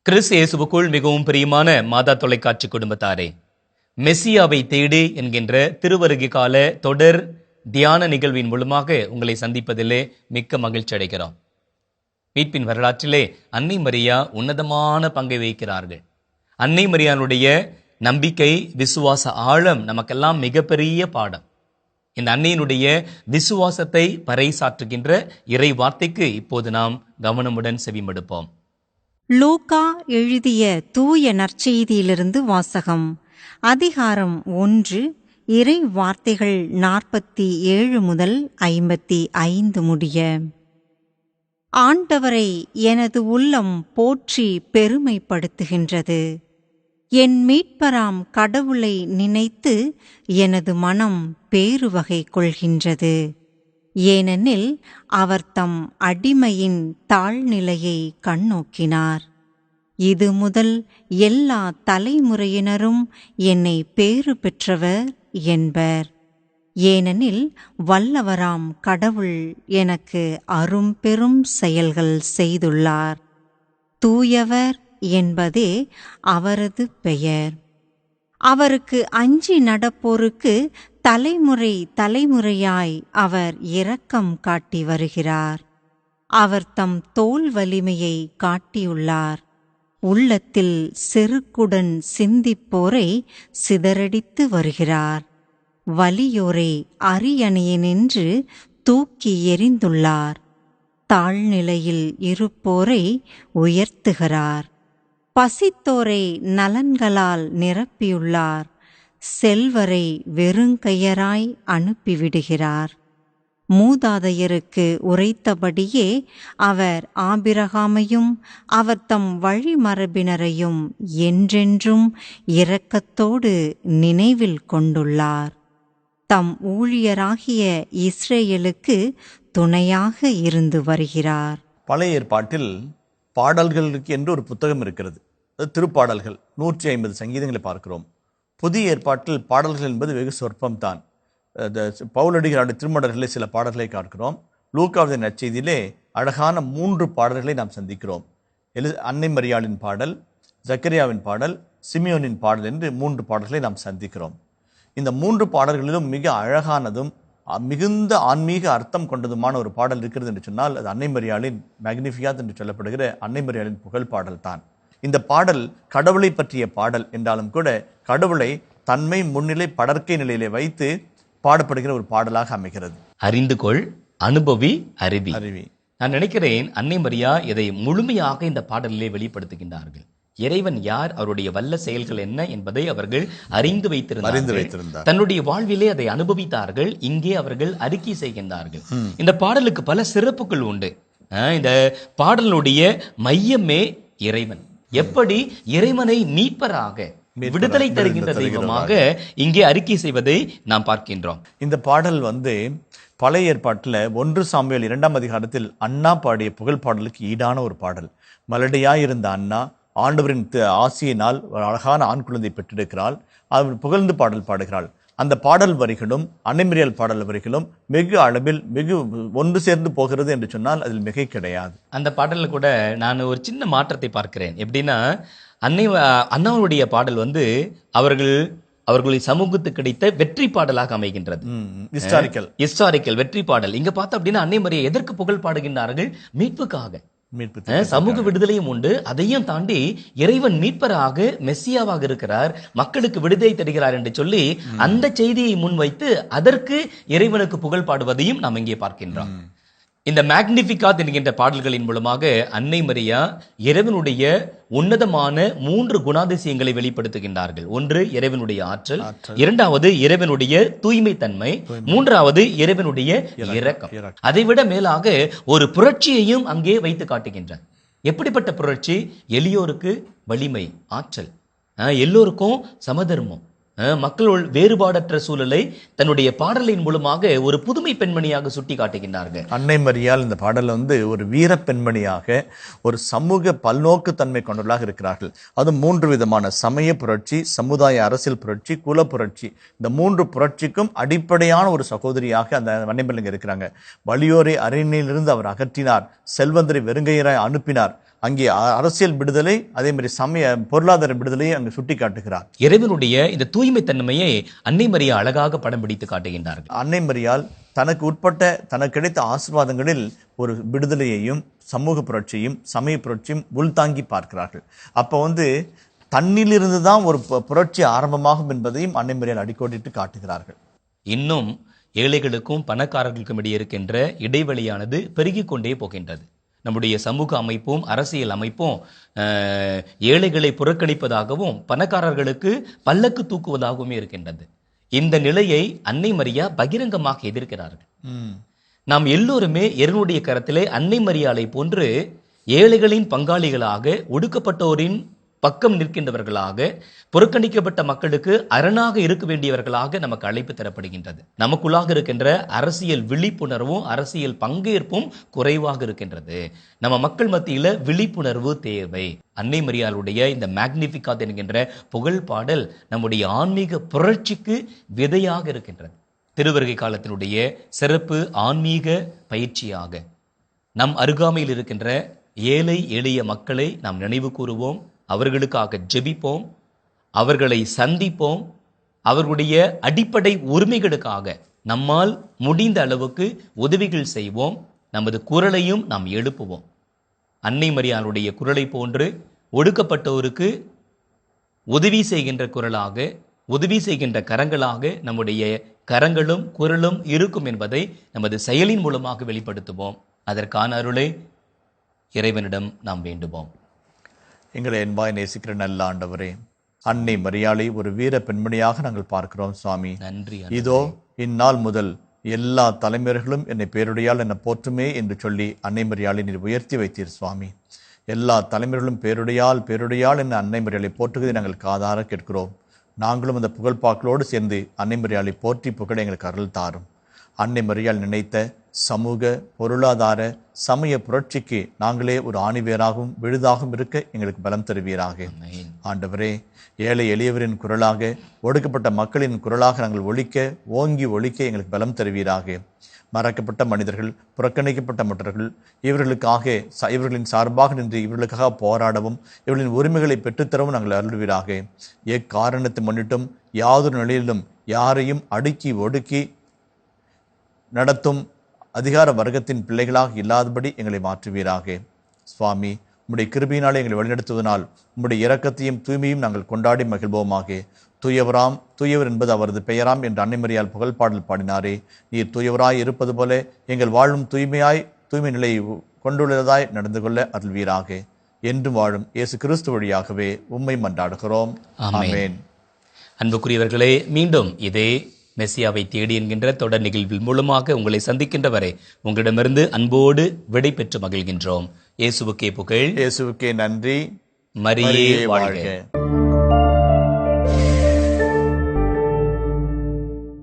கிறிஸ்து இயேசுவுக்குள் மிகவும் பிரியமான மாதா தொலைக்காட்சி குடும்பத்தாரே, மெசியாவை தேடு என்கின்ற திருவருகை கால தொடர் தியான நிகழ்வின் மூலமாக உங்களை சந்திப்பதிலே மிக்க மகிழ்ச்சி அடைகிறோம். மீட்பின் வரலாற்றிலே அன்னை மரியா உன்னதமான பங்கை வகிக்கிறார்கள். அன்னை மரியானுடைய நம்பிக்கை, விசுவாச ஆழம் நமக்கெல்லாம் மிகப்பெரிய பாடம். இந்த அன்னையினுடைய விசுவாசத்தை பறைசாற்றுகின்ற இறை வார்த்தைக்கு இப்போது நாம் கவனமுடன் செவிமடுப்போம். லூக்கா எழுதிய தூய நற்செய்தியிலிருந்து வாசகம். அதிகாரம் 1, இறை வார்த்தைகள் 47 முதல் 55 முடிய. ஆண்டவரை எனது உள்ளம் போற்றி பெருமைப்படுத்துகின்றது. என் மீட்பராம் கடவுளை நினைத்து எனது மனம் பேருவகை கொள்கின்றது. ஏனெனில் அவர் தம் அடிமையின் தாழ்நிலையை கண்ணோக்கினார். இது முதல் எல்லா தலைமுறையினரும் என்னை பேறு பெற்றவர் என்பர். ஏனெனில் வல்லவராம் கடவுள் எனக்கு அரும்பெரும் செயல்கள் செய்துள்ளார். தூயவர் என்பதே அவரது பெயர். அவருக்கு அஞ்சி நடப்போருக்கு தலைமுறை தலைமுறையாய் அவர் இரக்கம் காட்டி வருகிறார். அவர் தம் தோள் வலிமையை காட்டியுள்ளார். உள்ளத்தில் செருக்குடன் சிந்திப்போரை சிதறடித்து வருகிறார். வலியோரை அரியணையினின்று தூக்கி எறிந்துள்ளார். தாழ்நிலையில் இருப்போரை உயர்த்துகிறார். பசித்தோரை நலன்களால் நிரப்பியுள்ளார். செல்வரை வெறுங்கையராய் அனுப்பிவிடுகிறார். மூதாதையருக்கு உரைத்தபடியே அவர் ஆபிரகாமையும் அவர் தம் வழிமரபினரையும் என்றென்றும் இரக்கத்தோடு நினைவில் கொண்டுள்ளார். தம் ஊழியராகிய இஸ்ரேலுக்கு துணையாக இருந்து வருகிறார். பழைய ஏற்பாட்டில் பாடல்களுக்கு என்று ஒரு புத்தகம் இருக்கிறது. அது திருப்பாடல்கள். 150 சங்கீதங்களை பார்க்கிறோம். புதிய ஏற்பாட்டில் பாடல்கள் என்பது வெகு சொற்பம்தான். பவுலடிகளாருடைய திருமடல்களில் சில பாடல்களை பார்க்கிறோம். லூக்காவின் நற்செய்தியிலே அழகான 3 பாடல்களை நாம் சந்திக்கிறோம். அன்னை மரியாளின் பாடல், ஜக்கரியாவின் பாடல், சிமியோனின் பாடல் என்று 3 பாடல்களை நாம் சந்திக்கிறோம். இந்த 3 பாடல்களிலும் மிக அழகானதும் மிகுந்த ஆன்மீக அர்த்தம் கொண்டதுமான ஒரு பாடல் இருக்கிறது என்று சொன்னால் அது அன்னை மரியாளின் மேக்னிஃபிகாத் என்று சொல்லப்படுகிற அன்னை மரியாளின் புகழ் பாடல் தான். இந்த பாடல் கடவுளை பற்றிய பாடல் என்றாலும் கூட கடவுளை தன்மை முன்னிலை படற்கை நிலையிலே வைத்து பாடப்படுகிற ஒரு பாடலாக அமைகிறது. அறிந்து கொள், அனுபவி, அறிவி. நான் நினைக்கிறேன் அன்னை மரியா இதை முழுமையாக இந்த பாடலிலே வெளிப்படுத்துகின்றார்கள். இறைவன் யார், அவருடைய வல்ல செயல்கள் என்ன என்பதை அவர்கள் அறிந்து வைத்திருந்தார்கள். தன்னுடைய வாழ்விலே அதை அனுபவித்தார்கள். இங்கே அவர்கள் அறிக்கை செய்கின்றார்கள். இந்த பாடலுக்கு பல சிறப்புகள் உண்டு. இந்த பாடலுடைய மையமே இறைவன். எப்படி இறைவனை மீட்பராக, விடுதலை தருகின்ற தெய்வமாக இங்கே அறிக்கை செய்வதை நாம் பார்க்கின்றோம். இந்த பாடல் பழைய ஏற்பாட்டில் 1 சாமுவேல் 2ஆம் அதிகாரத்தில் அண்ணா பாடிய புகழ் பாடலுக்கு ஈடான ஒரு பாடல். மலடியாயிருந்த அண்ணா ஆண்டவரின் ஆசியினால் அழகான ஆண் குழந்தை பெற்றெடுக்கிறாள். அவர் புகழ்ந்து பாடல் பாடுகிறாள். அந்த பாடல் வரிகளும் அன்னை மரியாள் பாடல் வரிகளும் வெகு அளவில் வெகு ஒன்று சேர்ந்து போகிறது என்று சொன்னால் அதில் மிகை கிடையாது. அந்த பாடலில் கூட நான் ஒரு சின்ன மாற்றத்தை பார்க்கிறேன். எப்படின்னா, அண்ணாவுடைய பாடல் அவர்களுடைய சமூகத்துக்கு கிடைத்த வெற்றி பாடலாக அமைகின்றது. ஹிஸ்டாரிக்கல் வெற்றி பாடல். இங்க பார்த்தா அப்படின்னா அன்னை மரியா எதற்கு புகழ் பாடுகின்றார்கள்? மீட்புக்காக. சமூக விடுதலையும் உண்டு. அதையும் தாண்டி இறைவன் மீட்பராக, மெஸ்ஸியாவாக இருக்கிறார், மக்களுக்கு விடுதலை தருகிறார் என்று சொல்லி அந்த செய்தியை முன்வைத்து அதற்கு இறைவனுக்கு புகழ் பாடுவதையும் நாம் இங்கே பார்க்கின்றோம். இந்த மேக்னிஃபிகாத் என்கின்ற பாடல்களின் மூலமாக அன்னை மரியா இறைவனுடைய உன்னதமான 3 குணாதிசயங்களை வெளிப்படுத்துகின்றார்கள். 1 இறைவனுடைய ஆற்றல், 2வது இறைவனுடைய தூய்மை தன்மை, 3வது இறைவனுடைய இரக்கம். அதைவிட மேலாக ஒரு புரட்சியையும் அங்கே வைத்து காட்டுகின்றார். எப்படிப்பட்ட புரட்சி? எளியோருக்கு வலிமை, ஆற்றல், எல்லோருக்கும் சமதர்மம், மக்களுள் வேறுபாடற்ற சூழலை தன்னுடைய பாடலின் மூலமாக ஒரு புதுமை பெண்மணியாக சுட்டி காட்டுகின்றார்கள். அன்னை மரியாள் இந்த பாடல் ஒரு வீர பெண்மணியாக, ஒரு சமூக பல்நோக்கு தன்மை கொண்டவர்களாக இருக்கிறார்கள். அது 3 விதமான சமய புரட்சி, சமுதாய அரசியல் புரட்சி, குல புரட்சி. இந்த 3 புரட்சிக்கும் அடிப்படையான ஒரு சகோதரியாக அந்த அன்னை மரியாள் இருக்கிறாங்க. வலியோரை அரியணையிலிருந்து அவர் அகற்றினார். செல்வந்தரை வெறுங்கையராய் அனுப்பினார். அங்கே அரசியல் விடுதலை, அதே மாதிரி சமய பொருளாதார விடுதலையை அங்கு சுட்டி காட்டுகிறார். இறைவனுடைய இந்த தூய்மை தன்மையை அன்னை மரியா அழகாக படம் பிடித்து காட்டுகின்றார்கள். அன்னை மரியாள் தனக்கு உட்பட்ட தனக்கு கிடைத்த ஆசீர்வாதங்களில் ஒரு விடுதலையையும் சமூக புரட்சியும் சமய புரட்சியும் உள்தாங்கி பார்க்கிறார்கள். அப்போ தன்னிலிருந்து தான் ஒரு புரட்சி ஆரம்பமாகும் என்பதையும் அன்னை மரியாள் அடிக்கோடிட்டு காட்டுகிறார்கள். இன்னும் ஏழைகளுக்கும் பணக்காரர்களுக்கும் இடையே இருக்கின்ற இடைவெளியானது பெருகிக் கொண்டே போகின்றது. நம்முடைய சமூக அமைப்பும் அரசியல் அமைப்பும் ஏழைகளை புறக்கணிப்பதாகவும் பணக்காரர்களுக்கு பல்லக்கு தூக்குவதாகவும் இருக்கின்றது. இந்த நிலையை அன்னை மரியா பகிரங்கமாக எதிர்க்கிறார்கள். நாம் எல்லோருமே இறைவனுடைய கரத்திலே அன்னை மரியாளை போன்று ஏழைகளின் பங்காளிகளாக, ஒடுக்கப்பட்டோரின் பக்கம் நிற்கின்றவர்களாக, புறக்கணிக்கப்பட்ட மக்களுக்கு அரணாக இருக்க வேண்டியவர்களாக நமக்கு அழைப்பு தரப்படுகின்றது. நமக்குள்ளாக இருக்கின்ற அரசியல் விழிப்புணர்வும் அரசியல் பங்கேற்பும் குறைவாக இருக்கின்றது. நம்ம மக்கள் மத்தியில விழிப்புணர்வு தேவை. அன்னை மரியாளுடைய இந்த மேக்னிஃபிகாத் என்கின்ற புகழ் பாடல் நம்முடைய ஆன்மீக புரட்சிக்கு விதையாக இருக்கின்றது. திருவருகை காலத்தினுடைய சிறப்பு ஆன்மீக பயிற்சியாக நம் அருகாமையில் இருக்கின்ற ஏழை எளிய மக்களை நாம் நினைவு கூறுவோம், அவர்களுக்காக ஜெபிப்போம், அவர்களை சந்திப்போம், அவர்களுடைய அடிப்படை உரிமைகளுக்காக நம்மால் முடிந்த அளவுக்கு உதவிகள் செய்வோம், நமது குரலையும் நாம் எழுப்புவோம். அன்னை மரியாளுடைய குரலை போன்று ஒடுக்கப்பட்டோருக்கு உதவி செய்கின்ற குரலாக, உதவி செய்கின்ற கரங்களாக நம்முடைய கரங்களும் குரலும் இருக்கும் என்பதை நமது செயலின் மூலமாக வெளிப்படுத்துவோம். அதற்கான அருளை இறைவனிடம் நாம் வேண்டுவோம். எங்களை என்பாய் நேசிக்கிற நல்ல ஆண்டவரே, அன்னை மரியாளை ஒரு வீர பெண்மணியாக நாங்கள் பார்க்கிறோம் சுவாமி. நன்றி. இதோ இந்நாள் முதல் எல்லா தலைமுறைகளும் என்னை பேருடையால் என்னை போற்றுமே என்று சொல்லி அன்னை மரியாளை நீர் உயர்த்தி வைத்தீர் சுவாமி. எல்லா தலைமுறைகளும் பேருடையால் என்ன அன்னை மரியாளை போற்றுவதை நாங்கள் காதார கேட்கிறோம். நாங்களும் அந்த புகழ்பாக்களோடு சேர்ந்து அன்னை மரியாளை போற்றி புகழ எங்களுக்கு அருள் தாரும். அன்னை மரியாள் நினைத்த சமூக பொருளாதார சமய புரட்சிக்கு நாங்களே ஒரு ஆணிவேராகவும் விழுதாகவும் இருக்க எங்களுக்கு பலம் தருவீராக. ஆண்டவரே, ஏழை எளியவரின் குரலாக, ஒடுக்கப்பட்ட மக்களின் குரலாக நாங்கள் ஓங்கி ஒழிக்க எங்களுக்கு பலம் தருவீராக. மறக்கப்பட்ட மனிதர்கள், புறக்கணிக்கப்பட்ட மற்றவர்கள், இவர்களின் சார்பாக நின்று இவர்களுக்காக போராடவும் இவர்களின் உரிமைகளை பெற்றுத்தரவும் நாங்கள் அருள்வீராக. எக்காரணத்தை முன்னிட்டும் யாதொரு நிலையிலும் யாரையும் அடுக்கி ஒடுக்கி நடத்தும் அதிகார வர்க்கத்தின் பிள்ளைகளாக இல்லாதபடி எங்களை மாற்றுவீராக. சுவாமி, உம்முடைய கிருபையினாலே எங்களை வழிநடத்துவதனால் உம்முடைய இரக்கத்தையும் தூய்மையும் நாங்கள் கொண்டாடி மகிழ்வோமாக. தூயவர் என்பது அவரது பெயராம் என்று அன்னை மரியாள் புகழ் பாடல் பாடினாரே, நீர் தூயவராய் இருப்பது போல எங்கள் வாழும் தூய்மை நிலையை கொண்டுள்ளதாய் நடந்து கொள்ள அருள்வீராக. என்றும் வாழும் இயேசு கிறிஸ்து வழியாகவே உம்மை மன்றாடுகிறோம். ஆமென். அன்புக்குரியவர்களே, மீண்டும் இதே மெசியாவை தேடி என்கின்ற தொடர் நிகழ்வில் மூலமாக உங்களை சந்திக்கின்ற வரை உங்களிடமிருந்து அன்போடு விடை பெற்று மகிழ்கின்றோம். இயேசுவுக்கே புகழ், இயேசுவுக்கே நன்றி. மரியே வாழ்க.